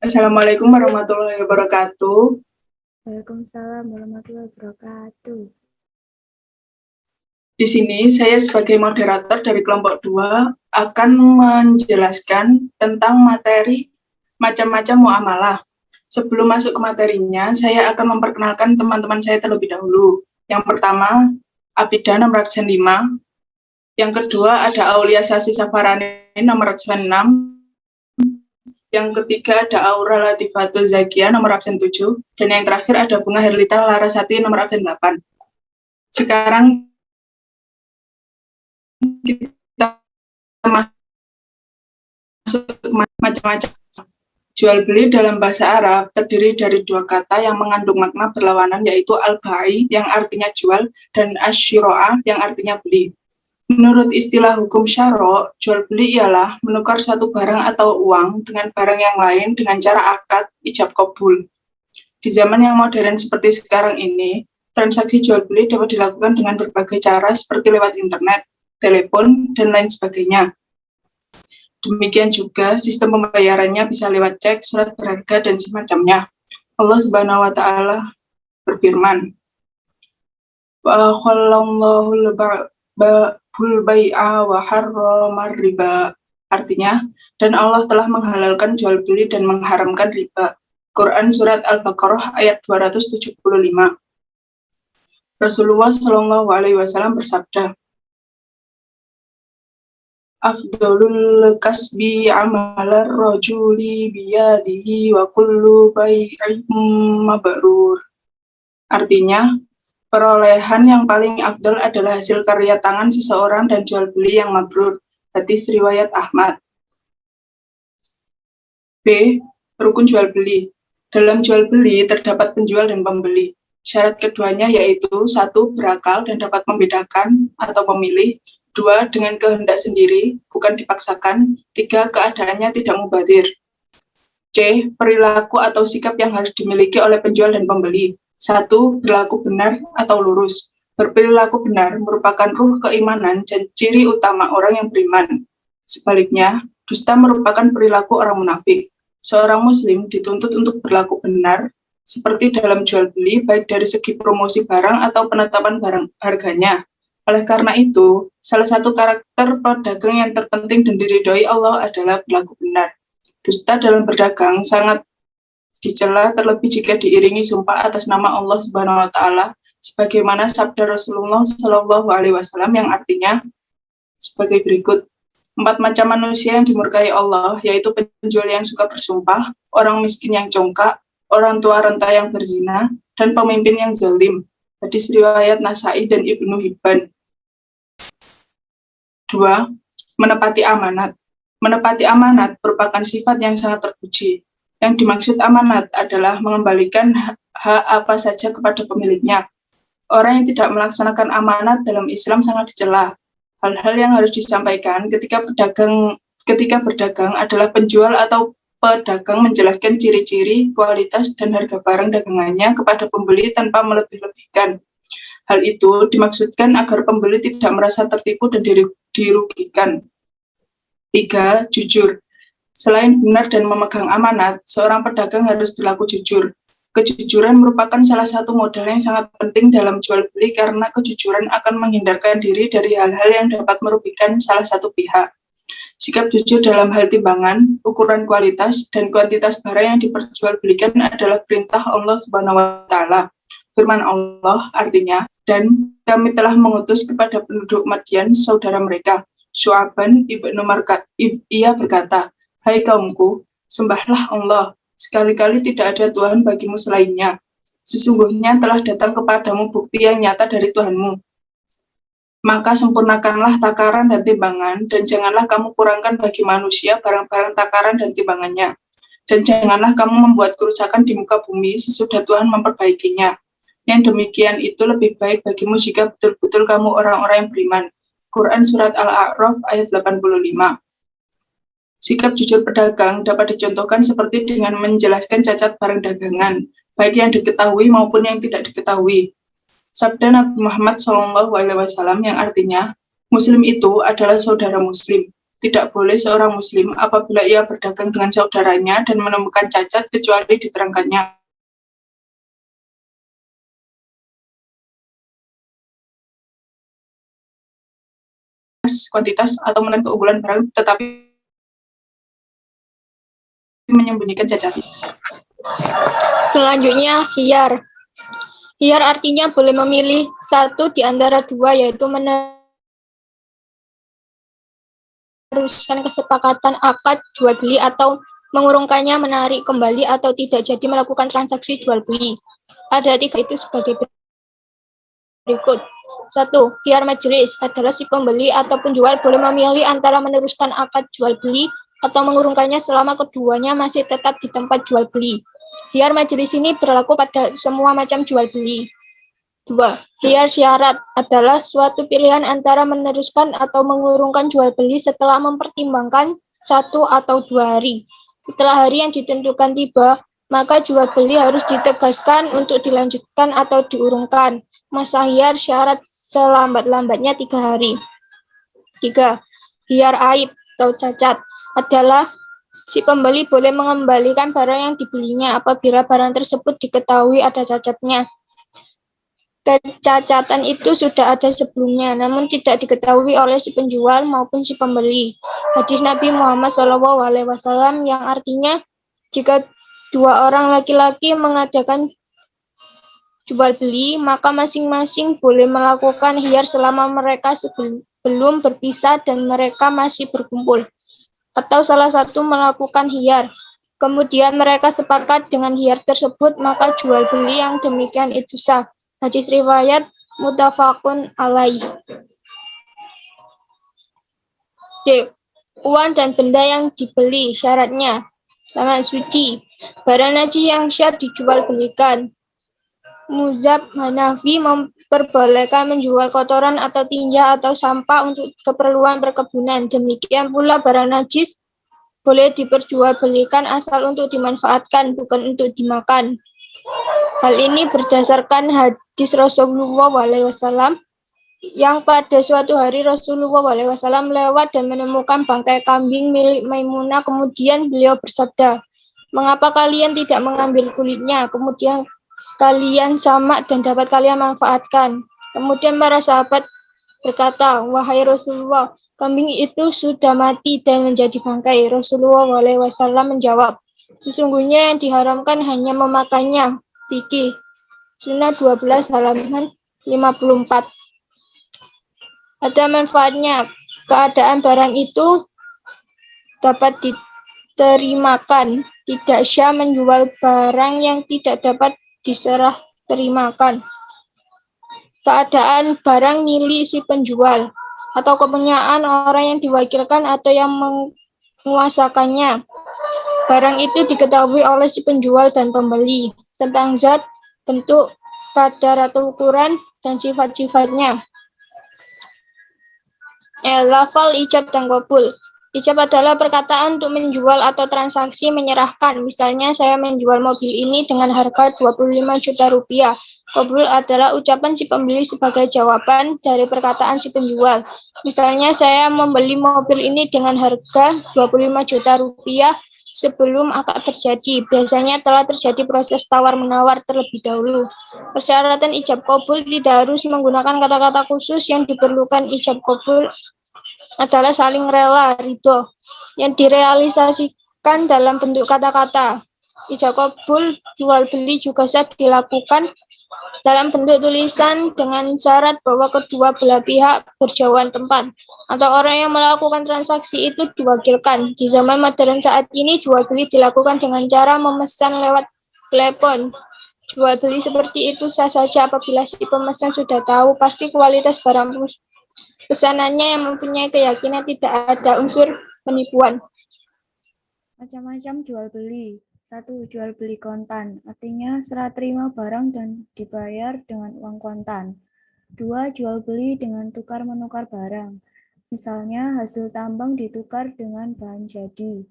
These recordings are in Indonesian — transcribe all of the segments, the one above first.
Assalamualaikum warahmatullahi wabarakatuh. Waalaikumsalam warahmatullahi wabarakatuh. Di sini saya sebagai moderator dari kelompok 2 akan menjelaskan tentang materi macam-macam muamalah. Sebelum masuk ke materinya, saya akan memperkenalkan teman-teman saya terlebih dahulu. Yang pertama, Abida nomor 5. Yang kedua ada Aulia Sasi Safarani nomor 6. Yang ketiga ada Aura Latifatul Zakia nomor absen 7. Dan yang terakhir ada Bunga Herlita Larasati nomor absen 8. Sekarang kita masuk ke macam-macam. Jual beli dalam bahasa Arab terdiri dari dua kata yang mengandung makna berlawanan, yaitu al-bai yang artinya jual dan asy-syira'ah yang artinya beli. Menurut istilah hukum syara', jual beli ialah menukar suatu barang atau uang dengan barang yang lain dengan cara akad ijab qabul. Di zaman yang modern seperti sekarang ini, transaksi jual beli dapat dilakukan dengan berbagai cara seperti lewat internet, telepon, dan lain sebagainya. Demikian juga sistem pembayarannya bisa lewat cek, surat berharga, dan semacamnya. Allah Subhanahu wa Ta'ala berfirman, wa khallallahu bul bai'a wa harramar riba. Artinya, dan Allah telah menghalalkan jual beli dan mengharamkan riba. Quran Surat Al-Baqarah ayat 275. Rasulullah Shallallahu Alaihi Wasallam bersabda, Afdolul kasbi amalar rojuli biyadihi wa kullu bai'im mabrur. Artinya, perolehan yang paling afdol adalah hasil karya tangan seseorang dan jual beli yang mabrur. Hadis riwayat Ahmad. B. Rukun jual beli. Dalam jual beli terdapat penjual dan pembeli. Syarat keduanya yaitu 1. Berakal dan dapat membedakan atau memilih. 2. Dengan kehendak sendiri, bukan dipaksakan. 3. Keadaannya tidak mubadir. C. Perilaku atau sikap yang harus dimiliki oleh penjual dan pembeli. 1. Berlaku benar atau lurus. Berperilaku benar merupakan ruh keimanan dan ciri utama orang yang beriman. Sebaliknya, dusta merupakan perilaku orang munafik. Seorang muslim dituntut untuk berlaku benar, seperti dalam jual beli, baik dari segi promosi barang atau penetapan barang harganya. Oleh karena itu, salah satu karakter pedagang yang terpenting dan diridhoi Allah adalah berlaku benar. Dusta dalam berdagang sangat dicela, terlebih jika diiringi sumpah atas nama Allah Subhanahu wa Ta'ala, sebagaimana sabda Rasulullah Shallallahu Alaihi Wasallam yang artinya sebagai berikut. 4 macam manusia yang dimurkai Allah, yaitu penjual yang suka bersumpah, orang miskin yang congkak, orang tua renta yang berzina, dan pemimpin yang zalim. Hadis riwayat Nasai dan Ibnu Hibban. 2. Menepati amanat. Menepati amanat merupakan sifat yang sangat terpuji. Yang dimaksud amanat adalah mengembalikan hak apa saja kepada pemiliknya. Orang yang tidak melaksanakan amanat dalam Islam sangat dicela. Hal-hal yang harus disampaikan ketika berdagang adalah penjual atau pedagang menjelaskan ciri-ciri, kualitas, dan harga barang dagangannya kepada pembeli tanpa melebih-lebihkan. Hal itu dimaksudkan agar pembeli tidak merasa tertipu dan dirugikan. 3. Jujur. Selain benar dan memegang amanat, seorang pedagang harus berlaku jujur. Kejujuran merupakan salah satu modal yang sangat penting dalam jual beli karena kejujuran akan menghindarkan diri dari hal-hal yang dapat merugikan salah satu pihak. Sikap jujur dalam hal timbangan, ukuran kualitas, dan kuantitas barang yang diperjualbelikan adalah perintah Allah Subhanahu wa Ta'ala. Firman Allah artinya, dan kami telah mengutus kepada penduduk Madian saudara mereka, Syu'aban ibnu Markat. Ia berkata, hai kaumku, sembahlah Allah, sekali-kali tidak ada Tuhan bagimu selainnya. Sesungguhnya telah datang kepadamu bukti yang nyata dari Tuhanmu. Maka sempurnakanlah takaran dan timbangan, dan janganlah kamu kurangkan bagi manusia barang-barang takaran dan timbangannya. Dan janganlah kamu membuat kerusakan di muka bumi sesudah Tuhan memperbaikinya. Yang demikian itu lebih baik bagimu jika betul-betul kamu orang-orang yang beriman. Quran Surat Al-A'raf ayat 85. Sikap jujur pedagang dapat dicontohkan seperti dengan menjelaskan cacat barang dagangan, baik yang diketahui maupun yang tidak diketahui. Sabda Nabi Muhammad SAW yang artinya, Muslim itu adalah saudara Muslim. Tidak boleh seorang muslim apabila ia berdagang dengan saudaranya dan menemukan cacat kecuali diterangkannya kuantitas atau menekan keunggulan barang, tetapi menyembunyikan cacat. Selanjutnya, khiyar. Khiyar artinya boleh memilih satu di antara dua, yaitu meneruskan kesepakatan akad jual beli atau mengurungkannya, menarik kembali atau tidak jadi melakukan transaksi jual beli. Ada tiga itu sebagai berikut. 1. Khiyar majelis adalah si pembeli atau penjual boleh memilih antara meneruskan akad jual beli atau mengurungkannya selama keduanya masih tetap di tempat jual beli. Khiyar majelis ini berlaku pada semua macam jual beli. 2. Khiyar syarat adalah suatu pilihan antara meneruskan atau mengurungkan jual beli setelah mempertimbangkan 1 atau 2 hari. Setelah hari yang ditentukan tiba, maka jual beli harus ditegaskan untuk dilanjutkan atau diurungkan. Masa khiyar syarat selambat-lambatnya 3 hari. 3. Khiyar aib atau cacat adalah si pembeli boleh mengembalikan barang yang dibelinya apabila barang tersebut diketahui ada cacatnya. Kecacatan itu sudah ada sebelumnya, namun tidak diketahui oleh si penjual maupun si pembeli. Hadis Nabi Muhammad SAW yang artinya, jika dua orang laki-laki mengadakan jual beli, maka masing-masing boleh melakukan khiyar selama mereka belum berpisah dan mereka masih berkumpul. Atau salah satu melakukan khiyar. Kemudian mereka sepakat dengan khiyar tersebut, maka jual beli yang demikian itu sah. Hadis riwayat muttafaqun alaih. D. Uang dan benda yang dibeli, syaratnya. Tangan suci. Barang najis yang syad dijual belikan. Muzhab Hanafi memperbolehkan menjual kotoran atau tinja atau sampah untuk keperluan perkebunan. Demikian pula barang najis boleh diperjualbelikan asal untuk dimanfaatkan, bukan untuk dimakan. Hal ini berdasarkan hadis Rasulullah SAW yang pada suatu hari Rasulullah SAW lewat dan menemukan bangkai kambing milik Maimunah. Kemudian beliau bersabda, "Mengapa kalian tidak mengambil kulitnya? Kemudian kalian samak dan dapat kalian manfaatkan." Kemudian para sahabat berkata, "Wahai Rasulullah, kambing itu sudah mati dan menjadi bangkai." Rasulullah SAW menjawab, "Sesungguhnya yang diharamkan hanya memakannya." Fikih Sunnah 12 halaman 54. Ada manfaatnya. Keadaan barang itu dapat diterimakan. Tidak syah menjual barang yang tidak dapat diserah terimakan. Keadaan barang milik si penjual atau kepunyaan orang yang diwakilkan atau yang menguasakannya. Barang itu diketahui oleh si penjual dan pembeli tentang zat, bentuk, kadar atau ukuran, dan sifat-sifatnya. Lafal ijab dan qabul. Ijab adalah perkataan untuk menjual atau transaksi menyerahkan. Misalnya, saya menjual mobil ini dengan harga 25 juta rupiah. Qabul adalah ucapan si pembeli sebagai jawaban dari perkataan si penjual. Misalnya, saya membeli mobil ini dengan harga 25 juta rupiah sebelum akad terjadi. Biasanya telah terjadi proses tawar-menawar terlebih dahulu. Persyaratan ijab qabul tidak harus menggunakan kata-kata khusus. Yang diperlukan ijab qabul adalah saling rela, ridho, yang direalisasikan dalam bentuk kata-kata. Ijab qabul jual beli juga sah dilakukan dalam bentuk tulisan dengan syarat bahwa kedua belah pihak berjauhan tempat atau orang yang melakukan transaksi itu diwakilkan. Di zaman modern saat ini, jual beli dilakukan dengan cara memesan lewat telepon. Jual beli seperti itu sah saja apabila si pemesan sudah tahu pasti kualitas barang pesanannya yang mempunyai keyakinan tidak ada unsur penipuan. Macam-macam jual beli. 1. Jual beli kontan, artinya serah terima barang dan dibayar dengan uang kontan. 2. Jual beli dengan tukar-menukar barang. Misalnya hasil tambang ditukar dengan bahan jadi.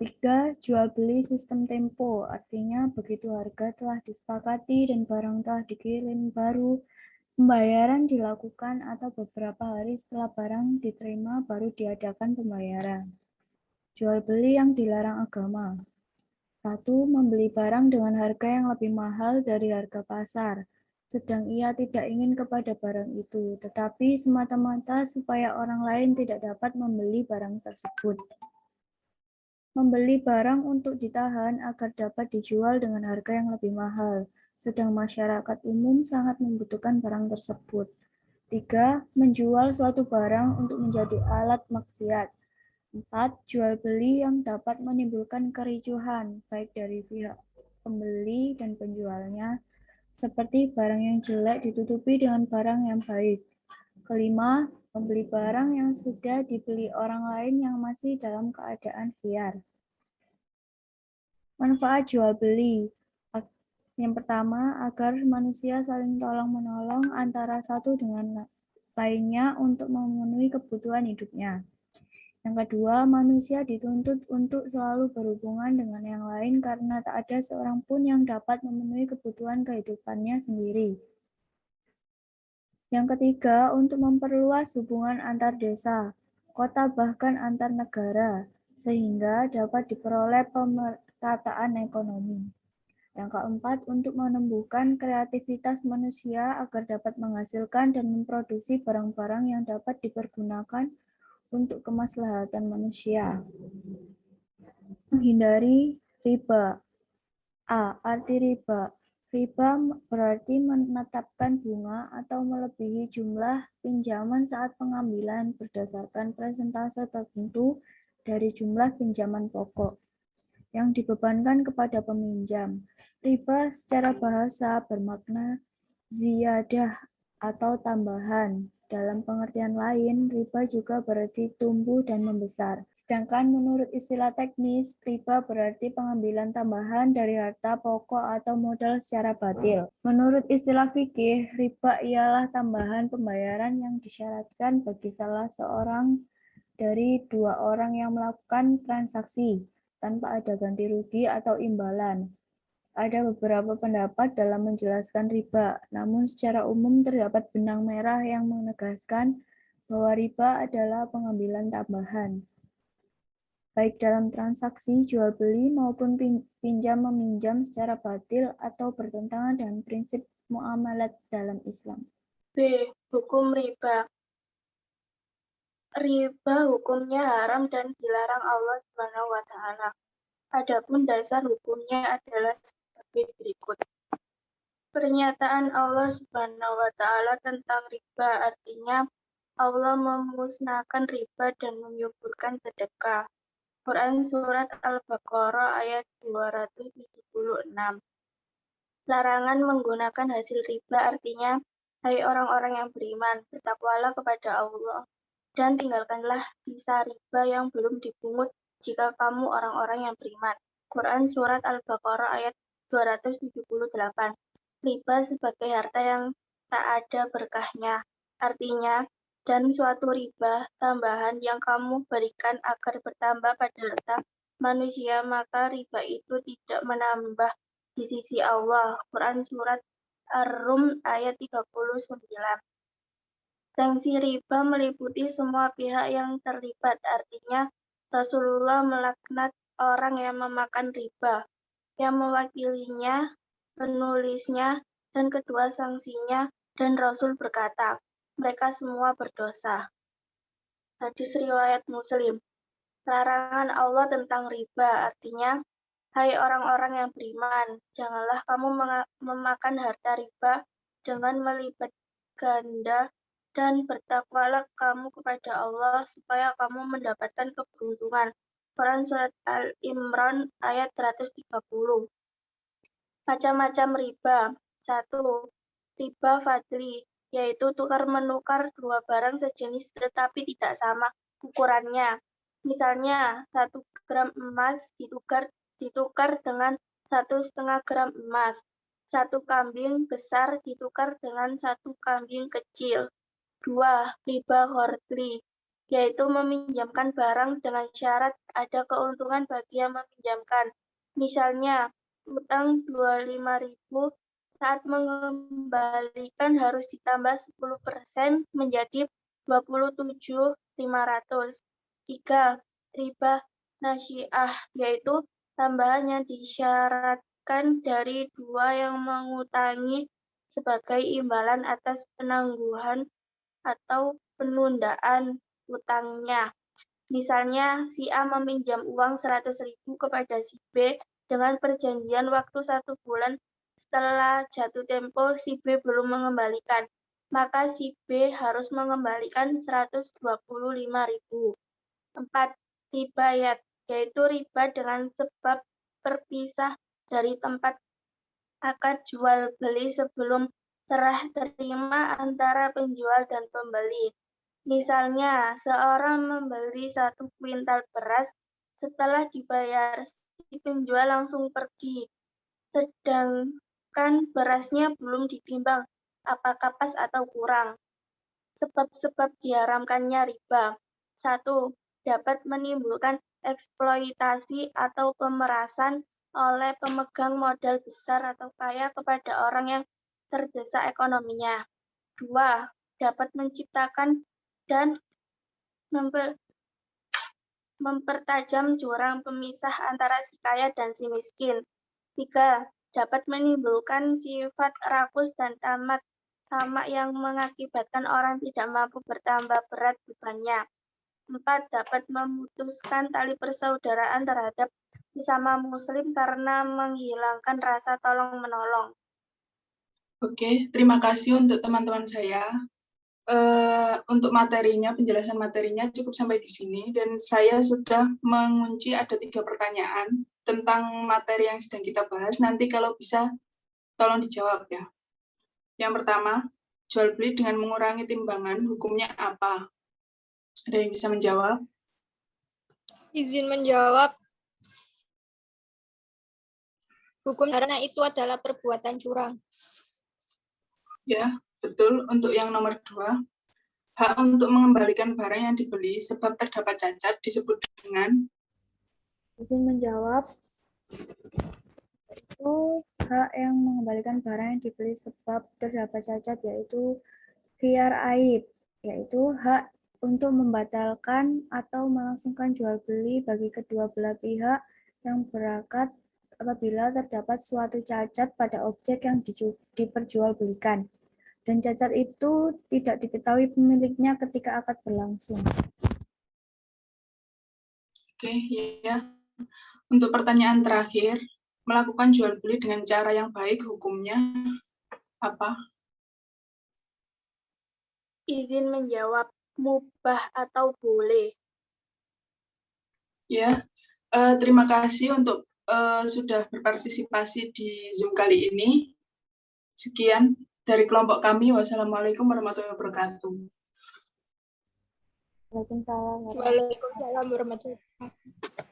3. Jual beli sistem tempo, artinya begitu harga telah disepakati dan barang telah dikirim baru, Pembayaran dilakukan atau beberapa hari setelah barang diterima baru diadakan pembayaran. Jual beli yang dilarang agama. 1. Membeli barang dengan harga yang lebih mahal dari harga pasar, sedang ia tidak ingin kepada barang itu, tetapi semata-mata supaya orang lain tidak dapat membeli barang tersebut. Membeli barang untuk ditahan agar dapat dijual dengan harga yang lebih mahal, sedang masyarakat umum sangat membutuhkan barang tersebut. 3. Menjual suatu barang untuk menjadi alat maksiat. 4. Jual beli yang dapat menimbulkan kericuhan, baik dari pihak pembeli dan penjualnya, seperti barang yang jelek ditutupi dengan barang yang baik. Kelima, membeli barang yang sudah dibeli orang lain yang masih dalam keadaan hiar. Manfaat jual beli. Yang pertama, agar manusia saling tolong-menolong antara satu dengan lainnya untuk memenuhi kebutuhan hidupnya. Yang kedua, manusia dituntut untuk selalu berhubungan dengan yang lain karena tak ada seorang pun yang dapat memenuhi kebutuhan kehidupannya sendiri. Yang ketiga, untuk memperluas hubungan antar desa, kota bahkan antar negara, sehingga dapat diperoleh pemerataan ekonomi. Yang keempat, untuk menumbuhkan kreativitas manusia agar dapat menghasilkan dan memproduksi barang-barang yang dapat dipergunakan untuk kemaslahatan manusia. Menghindari riba. A. Arti riba. Riba berarti menetapkan bunga atau melebihi jumlah pinjaman saat pengambilan berdasarkan persentase tertentu dari jumlah pinjaman pokok yang dibebankan kepada peminjam. Riba secara bahasa bermakna ziyadah atau tambahan. Dalam pengertian lain, riba juga berarti tumbuh dan membesar. Sedangkan menurut istilah teknis, riba berarti pengambilan tambahan dari harta pokok atau modal secara batil. Menurut istilah fikih, riba ialah tambahan pembayaran yang disyaratkan bagi salah seorang dari dua orang yang melakukan transaksi tanpa ada ganti rugi atau imbalan. Ada beberapa pendapat dalam menjelaskan riba, namun secara umum terdapat benang merah yang menegaskan bahwa riba adalah pengambilan tambahan, baik dalam transaksi jual beli maupun pinjam meminjam secara batil atau bertentangan dengan prinsip muamalat dalam Islam. B. Hukum riba. Riba hukumnya haram dan dilarang Allah Subhanahu wa Ta'ala. Adapun dasar hukumnya adalah sebagai berikut. Pernyataan Allah Subhanahu wa Ta'ala tentang riba artinya Allah memusnahkan riba dan menyuburkan sedekah. Quran Surat Al-Baqarah ayat 276. Larangan menggunakan hasil riba artinya, hai orang-orang yang beriman, bertakwalah kepada Allah, dan tinggalkanlah sisa riba yang belum dipungut jika kamu orang-orang yang beriman. Quran Surat Al-Baqarah ayat 278. Riba sebagai harta yang tak ada berkahnya, artinya, dan suatu riba tambahan yang kamu berikan agar bertambah pada harta manusia, maka riba itu tidak menambah di sisi Allah. Quran Surat Ar-Rum ayat 39. Sanksi riba meliputi semua pihak yang terlibat, artinya Rasulullah melaknat orang yang memakan riba, yang mewakilinya, penulisnya, dan kedua sanksinya, dan Rasul berkata, mereka semua berdosa. Hadis riwayat Muslim. Larangan Allah tentang riba artinya, hai orang-orang yang beriman, janganlah kamu memakan harta riba dengan melipat ganda dan bertakwalah kamu kepada Allah supaya kamu mendapatkan keberuntungan. Quran Surat Al-Imran ayat 130. Macam-macam riba. 1. Riba fadli, yaitu tukar-menukar dua barang sejenis tetapi tidak sama ukurannya. Misalnya, 1 gram emas ditukar dengan 1,5 gram emas. 1 kambing besar ditukar dengan 1 kambing kecil. 2. Riba hortli, yaitu meminjamkan barang dengan syarat ada keuntungan bagi yang meminjamkan. Misalnya, utang 25.000 Saat mengembalikan harus ditambah 10% menjadi 27.500. 3. Riba nasiah, yaitu tambahan yang disyaratkan dari dua yang mengutangi sebagai imbalan atas penangguhan atau penundaan utangnya. Misalnya, si A meminjam uang 100.000 kepada si B dengan perjanjian waktu 1 bulan. Setelah jatuh tempo, si B belum mengembalikan, maka si B harus mengembalikan 125.000. 4. Ribayat, yaitu riba dengan sebab berpisah dari tempat akad jual beli sebelum serah terima antara penjual dan pembeli. Misalnya, seorang membeli 1 kuintal beras, setelah dibayar, si penjual langsung pergi, sedangkan berasnya belum ditimbang apakah pas atau kurang. Sebab-sebab diharamkannya riba. 1. Dapat menimbulkan eksploitasi atau pemerasan oleh pemegang modal besar atau kaya kepada orang yang terdesak ekonominya. 2. Dapat menciptakan dan mempertajam jurang pemisah antara si kaya dan si miskin. 3. Dapat menimbulkan sifat rakus dan tamak yang mengakibatkan orang tidak mampu bertambah berat bebannya. 4. Dapat memutuskan tali persaudaraan terhadap sesama muslim karena menghilangkan rasa tolong-menolong. Oke, terima kasih untuk teman-teman saya. Untuk materinya, penjelasan materinya cukup sampai di sini, dan saya sudah mengunci ada 3 pertanyaan tentang materi yang sedang kita bahas. Nanti kalau bisa, tolong dijawab ya. Yang pertama, jual beli dengan mengurangi timbangan, hukumnya apa? Ada yang bisa menjawab? Izin menjawab. Hukum karena itu adalah perbuatan curang. Ya, betul. Untuk yang nomor 2, hak untuk mengembalikan barang yang dibeli sebab terdapat cacat disebut dengan? Izin menjawab. Itu hak yang mengembalikan barang yang dibeli sebab terdapat cacat, yaitu khiyar aib, yaitu hak untuk membatalkan atau melangsungkan jual beli bagi kedua belah pihak yang berakad apabila terdapat suatu cacat pada objek yang diperjualbelikan, dan cacat itu tidak diketahui pemiliknya ketika akad berlangsung. Oke, ya. Untuk pertanyaan terakhir, melakukan jual beli dengan cara yang baik hukumnya apa? Izin menjawab, mubah atau boleh. Ya, terima kasih untuk sudah berpartisipasi di Zoom kali ini. Sekian dari kelompok kami. Wassalamualaikum warahmatullahi wabarakatuh. Waalaikumsalam. Waalaikumsalam warahmatullahi wabarakatuh.